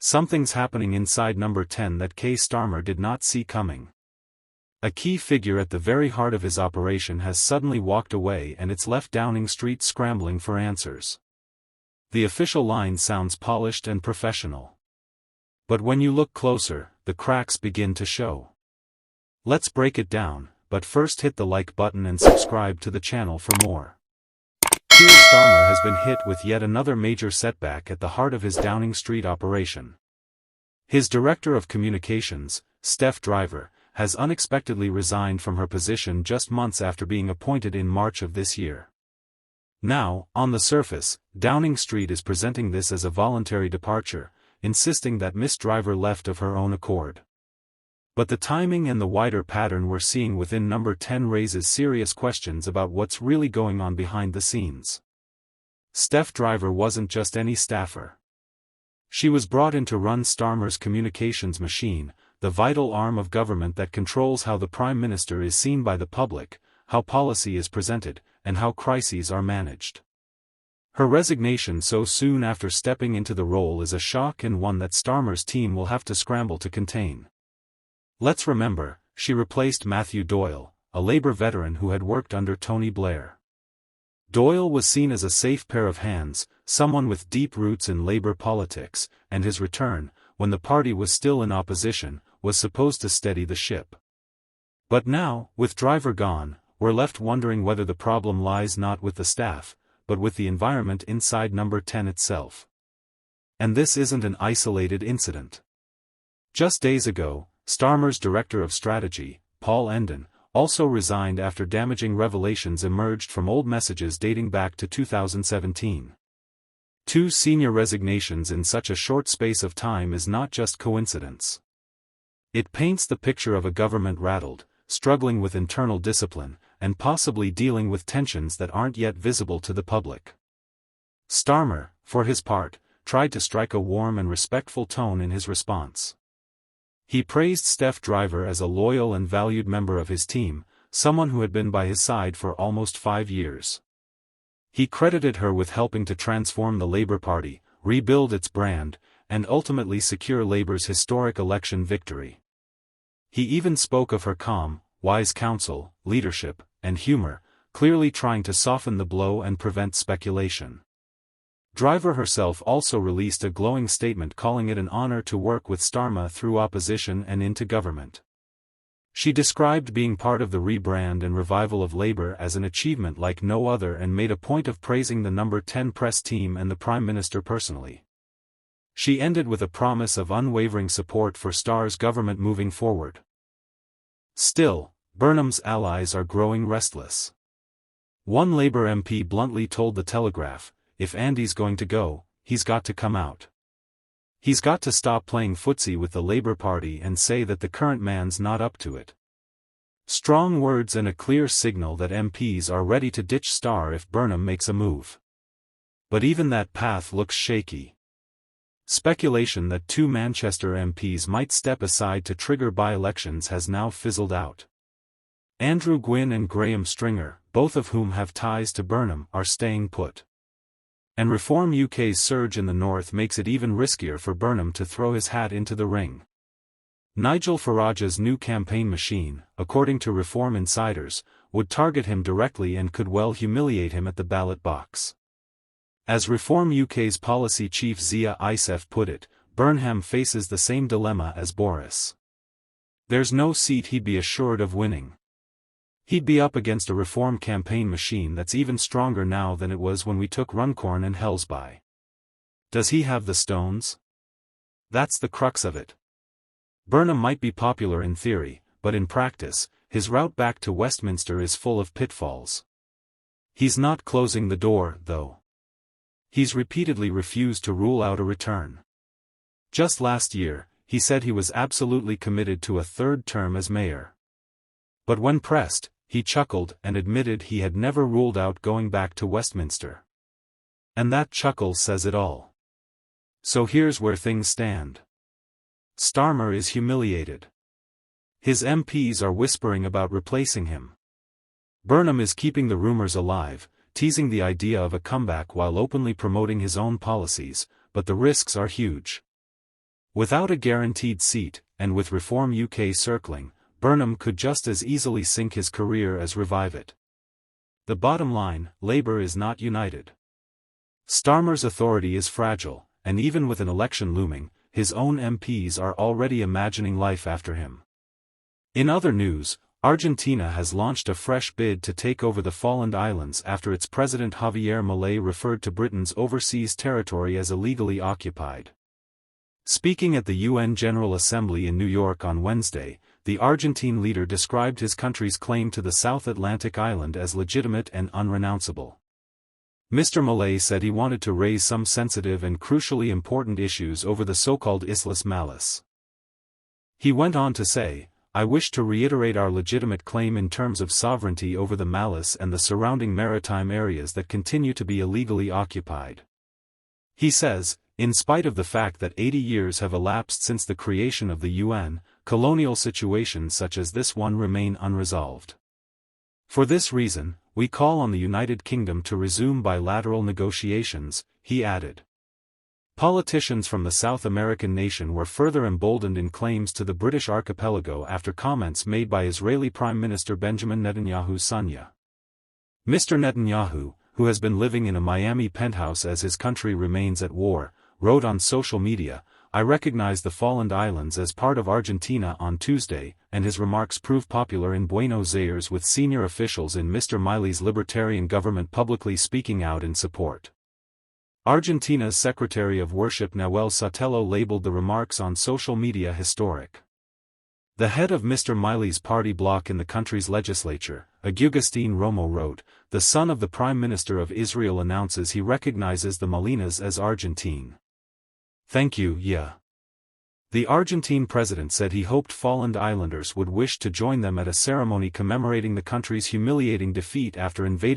Something's happening inside number 10 that Keir Starmer did not see coming. A key figure at the very heart of his operation has suddenly walked away and it's left Downing Street scrambling for answers. The official line sounds polished and professional. But when you look closer, the cracks begin to show. Let's break it down, but first hit the like button and subscribe to the channel for more. Keir Starmer has been hit with yet another major setback at the heart of his Downing Street operation. His Director of Communications, Steph Driver, has unexpectedly resigned from her position just months after being appointed in March of this year. Now, on the surface, Downing Street is presenting this as a voluntary departure, insisting that Miss Driver left of her own accord. But the timing and the wider pattern we're seeing within number 10 raises serious questions about what's really going on behind the scenes. Steph Driver wasn't just any staffer. She was brought in to run Starmer's communications machine, the vital arm of government that controls how the Prime Minister is seen by the public, how policy is presented, and how crises are managed. Her resignation so soon after stepping into the role is a shock and one that Starmer's team will have to scramble to contain. Let's remember, she replaced Matthew Doyle, a Labour veteran who had worked under Tony Blair. Doyle was seen as a safe pair of hands, someone with deep roots in Labour politics, and his return, when the party was still in opposition, was supposed to steady the ship. But now, with Driver gone, we're left wondering whether the problem lies not with the staff, but with the environment inside number 10 itself. And this isn't an isolated incident. Just days ago, Starmer's Director of Strategy, Paul Endon, also resigned after damaging revelations emerged from old messages dating back to 2017. Two senior resignations in such a short space of time is not just coincidence. It paints the picture of a government rattled, struggling with internal discipline, and possibly dealing with tensions that aren't yet visible to the public. Starmer, for his part, tried to strike a warm and respectful tone in his response. He praised Steph Driver as a loyal and valued member of his team, someone who had been by his side for almost 5 years. He credited her with helping to transform the Labour Party, rebuild its brand, and ultimately secure Labour's historic election victory. He even spoke of her calm, wise counsel, leadership, and humour, clearly trying to soften the blow and prevent speculation. Driver herself also released a glowing statement calling it an honour to work with Starmer through opposition and into government. She described being part of the rebrand and revival of Labour as an achievement like no other and made a point of praising the number 10 press team and the Prime Minister personally. She ended with a promise of unwavering support for Starr's government moving forward. Still, Burnham's allies are growing restless. One Labour MP bluntly told The Telegraph, "If Andy's going to go, he's got to come out. He's got to stop playing footsie with the Labour Party and say that the current man's not up to it." Strong words and a clear signal that MPs are ready to ditch Starr if Burnham makes a move. But even that path looks shaky. Speculation that 2 Manchester MPs might step aside to trigger by-elections has now fizzled out. Andrew Gwynn and Graham Stringer, both of whom have ties to Burnham, are staying put. And Reform UK's surge in the north makes it even riskier for Burnham to throw his hat into the ring. Nigel Farage's new campaign machine, according to Reform insiders, would target him directly and could well humiliate him at the ballot box. As Reform UK's policy chief Zia Isef put it, Burnham faces the same dilemma as Boris. There's no seat he'd be assured of winning. He'd be up against a Reform campaign machine that's even stronger now than it was when we took Runcorn and Hellesby. Does he have the stones? That's the crux of it. Burnham might be popular in theory, but in practice, his route back to Westminster is full of pitfalls. He's not closing the door, though. He's repeatedly refused to rule out a return. Just last year, he said he was absolutely committed to a 3rd term as mayor. But when pressed, he chuckled and admitted he had never ruled out going back to Westminster. And that chuckle says it all. So here's where things stand. Starmer is humiliated. His MPs are whispering about replacing him. Burnham is keeping the rumors alive, teasing the idea of a comeback while openly promoting his own policies, but the risks are huge. Without a guaranteed seat, and with Reform UK circling, Burnham could just as easily sink his career as revive it. The bottom line, Labour is not united. Starmer's authority is fragile, and even with an election looming, his own MPs are already imagining life after him. In other news, Argentina has launched a fresh bid to take over the Falkland Islands after its president Javier Milei referred to Britain's overseas territory as illegally occupied. Speaking at the UN General Assembly in New York on Wednesday, the Argentine leader described his country's claim to the South Atlantic island as legitimate and unrenounceable. Mr. Milei said he wanted to raise some sensitive and crucially important issues over the so-called Islas Mallas. He went on to say, "I wish to reiterate our legitimate claim in terms of sovereignty over the Mallas and the surrounding maritime areas that continue to be illegally occupied." He says, in spite of the fact that 80 years have elapsed since the creation of the UN, colonial situations such as this one remain unresolved. For this reason, we call on the United Kingdom to resume bilateral negotiations, he added. Politicians from the South American nation were further emboldened in claims to the British archipelago after comments made by Israeli Prime Minister Benjamin Netanyahu's son. Mr. Netanyahu, who has been living in a Miami penthouse as his country remains at war, wrote on social media, "I recognize the Falkland Islands as part of Argentina on Tuesday," and his remarks proved popular in Buenos Aires with senior officials in Mr. Milei's libertarian government publicly speaking out in support. Argentina's Secretary of Worship Nahuel Sotelo labeled the remarks on social media historic. The head of Mr. Milei's party bloc in the country's legislature, Agustin Romo wrote, "The son of the Prime Minister of Israel announces he recognizes the Malvinas as Argentine. Thank you, yeah." The Argentine president said he hoped Falkland Islanders would wish to join them at a ceremony commemorating the country's humiliating defeat after invading